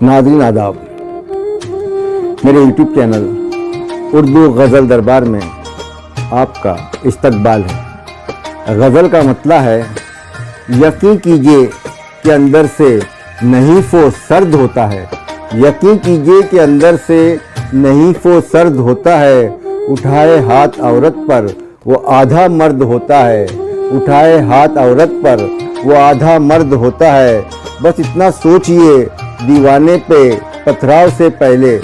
नाज़रीन आदाब, मेरे यूट्यूब चैनल उर्दू गज़ल दरबार में आपका इस्तकबाल है। गज़ल का मतलब है यकीन कीजिए कि अंदर से नहीफ़ो सर्द होता है। यकीन कीजिए कि अंदर से नहीफ़ो सर्द होता है। उठाए हाथ औरत पर वो आधा मर्द होता है। उठाए हाथ औरत पर वो आधा मर्द होता है। बस इतना सोचिए दीवाने पे पथराव से पहले,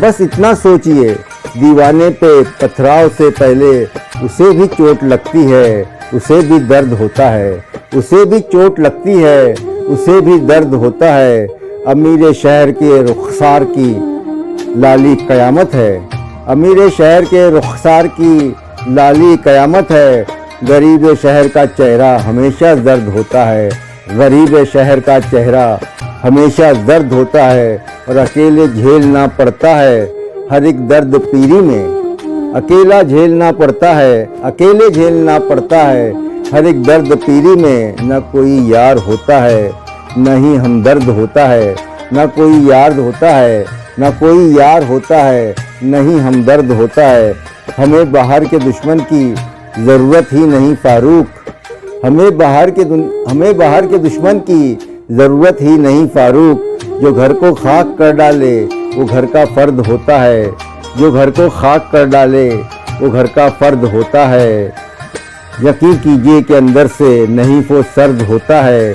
बस इतना सोचिए दीवाने पे पथराव से पहले उसे भी चोट लगती है, उसे भी दर्द होता है। उसे भी चोट लगती है, उसे भी दर्द होता है। अमीर शहर के रुखसार की लाली क़यामत है। अमीर शहर के रुखसार की लाली क़यामत है। गरीब शहर का चेहरा हमेशा दर्द होता है। गरीब शहर का चेहरा हमेशा दर्द होता है और अकेले झेलना पड़ता है हर एक दर्द पीरी में। अकेला झेलना पड़ता है, अकेले झेलना पड़ता है हर एक दर्द पीरी में। न कोई यार होता है, न ही हमदर्द होता है। न कोई यार होता है, न कोई यार होता है, न ही हमदर्द होता है। हमें बाहर के दुश्मन की ज़रूरत ही नहीं फारूक। हमें बाहर के दुश्मन की ज़रूरत ही नहीं फारूक। जो घर को खाक कर डाले वो घर का फ़र्द होता है। जो घर को खाक कर डाले वो घर का फ़र्द होता है। यकीन कीजिए कि अंदर से नहीफ़ो सर्द होता है।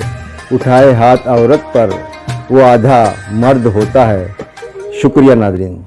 उठाए हाथ औरत पर वो आधा मर्द होता है। शुक्रिया नाज़रीन।